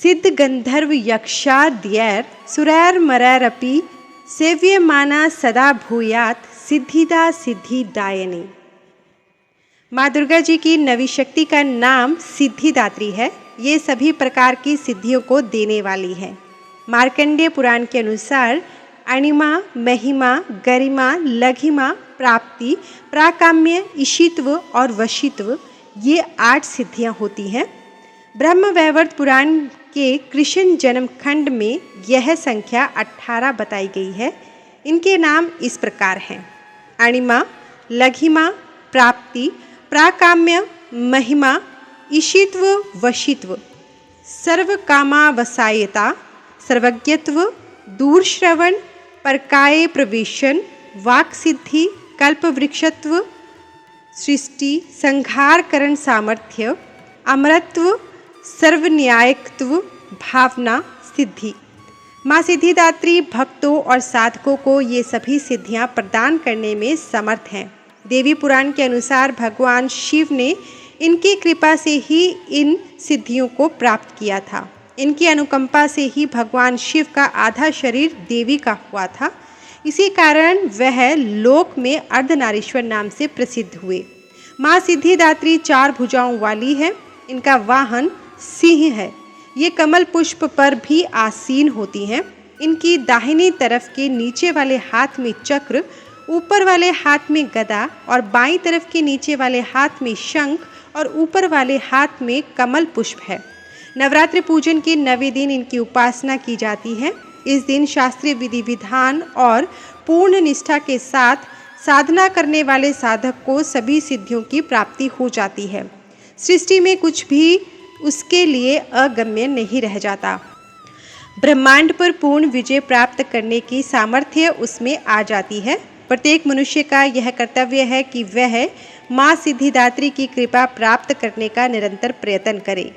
सिद्ध गंधर्व यक्षाद्यैर सुरैर्मरैरपि सेव्यमाना सदा भूयात् सिद्धिदा सिद्धिदायिनी। माँ दुर्गा जी की नवी शक्ति का नाम सिद्धिदात्री है। ये सभी प्रकार की सिद्धियों को देने वाली है। मार्कंडेय पुराण के अनुसार अणिमा, महिमा, गरिमा, लघिमा, प्राप्ति, प्राकाम्य, ईशित्व और वशित्व, ये 8 सिद्धियां होती हैं। ब्रह्म वैवर्त पुराण के कृष्ण जन्म खंड में यह संख्या 18 बताई गई है। इनके नाम इस प्रकार हैं: अणिमा, लघिमा, प्राप्ति, प्राकाम्य, महिमा, ईशित्व, वशित्व, सर्वकामावसायता, सर्वज्ञत्व, दूरश्रवण, परकाये प्रवेशन, वाक् सिद्धि, कल्पवृक्षत्व, सृष्टि संहार करण सामर्थ्य, अमरत्व, सर्वन्यायकत्व, भावना, सिद्धि। माँ सिद्धिदात्री भक्तों और साधकों को ये सभी सिद्धियाँ प्रदान करने में समर्थ हैं। देवी पुराण के अनुसार भगवान शिव ने इनकी कृपा से ही इन सिद्धियों को प्राप्त किया था। इनकी अनुकंपा से ही भगवान शिव का आधा शरीर देवी का हुआ था। इसी कारण वह लोक में अर्धनारीश्वर नाम से प्रसिद्ध हुए। माँ सिद्धिदात्री 4 भुजाओं वाली है। इनका वाहन सिंह है। ये कमल पुष्प पर भी आसीन होती हैं। इनकी दाहिनी तरफ के नीचे वाले हाथ में चक्र, ऊपर वाले हाथ में गदा और बाईं तरफ के नीचे वाले हाथ में शंख और ऊपर वाले हाथ में कमल पुष्प है। नवरात्रि पूजन के 9वें दिन इनकी उपासना की जाती है। इस दिन शास्त्रीय विधि विधान और पूर्ण निष्ठा के साथ साधना करने वाले साधक को सभी सिद्धियों की प्राप्ति हो जाती है। सृष्टि में कुछ भी उसके लिए अगम्य नहीं रह जाता। ब्रह्मांड पर पूर्ण विजय प्राप्त करने की सामर्थ्य उसमें आ जाती है। प्रत्येक मनुष्य का यह कर्तव्य है कि वह माँ सिद्धिदात्री की कृपा प्राप्त करने का निरंतर प्रयत्न करे,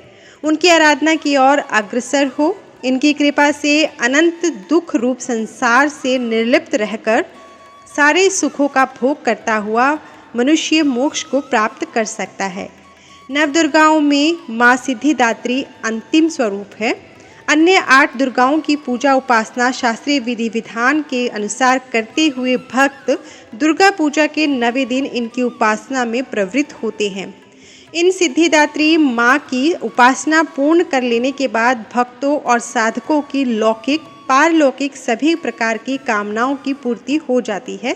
उनकी आराधना की ओर अग्रसर हो। इनकी कृपा से अनंत दुख रूप संसार से निर्लिप्त रहकर सारे सुखों का भोग करता हुआ मनुष्य मोक्ष को प्राप्त कर सकता है। नवदुर्गाओं में माँ सिद्धिदात्री अंतिम स्वरूप है। अन्य 8 दुर्गाओं की पूजा उपासना शास्त्रीय विधि विधान के अनुसार करते हुए भक्त दुर्गा पूजा के 9वें दिन इनकी उपासना में प्रवृत्त होते हैं। इन सिद्धिदात्री माँ की उपासना पूर्ण कर लेने के बाद भक्तों और साधकों की लौकिक पारलौकिक सभी प्रकार की कामनाओं की पूर्ति हो जाती है।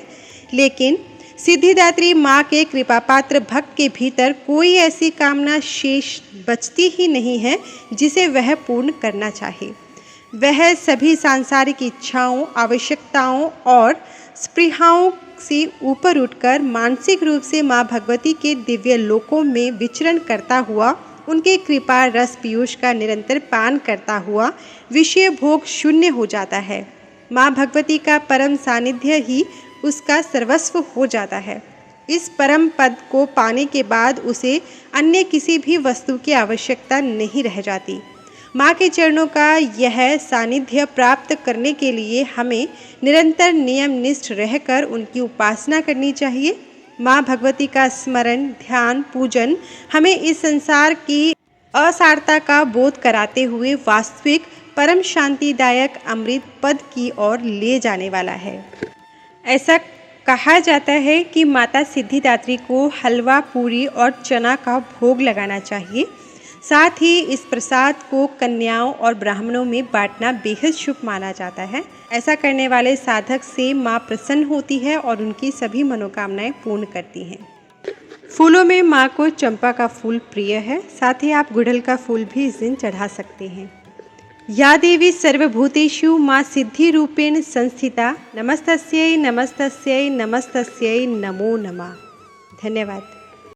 लेकिन सिद्धिदात्री माँ के कृपापात्र भक्त के भीतर कोई ऐसी कामना शेष बचती ही नहीं है जिसे वह पूर्ण करना चाहे। वह सभी सांसारिक इच्छाओं, आवश्यकताओं और स्पृहाओं से ऊपर उठकर मानसिक रूप से माँ भगवती के दिव्य लोकों में विचरण करता हुआ, उनके कृपा रस पीयूष का निरंतर पान करता हुआ विषय भोग शून्य हो जाता है। माँ भगवती का परम सानिध्य ही उसका सर्वस्व हो जाता है। इस परम पद को पाने के बाद उसे अन्य किसी भी वस्तु की आवश्यकता नहीं रह जाती। माँ के चरणों का यह सानिध्य प्राप्त करने के लिए हमें निरंतर नियमनिष्ठ रहकर उनकी उपासना करनी चाहिए। माँ भगवती का स्मरण, ध्यान, पूजन हमें इस संसार की असारता का बोध कराते हुए वास्तविक परम शांतिदायक अमृत पद की ओर ले जाने वाला है। ऐसा कहा जाता है कि माता सिद्धिदात्री को हलवा, पूरी और चना का भोग लगाना चाहिए। साथ ही इस प्रसाद को कन्याओं और ब्राह्मणों में बांटना बेहद शुभ माना जाता है। ऐसा करने वाले साधक से माँ प्रसन्न होती है और उनकी सभी मनोकामनाएं पूर्ण करती हैं। फूलों में माँ को चंपा का फूल प्रिय है। साथ ही आप गुड़हल का फूल भी इस दिन चढ़ा सकते हैं। या देवी सर्वभूतेषु माँ सिद्धि रूपेण संस्थिता, नमस्तस्यै नमस्तस्यै नमस्तस्यै नमो नमः। धन्यवाद।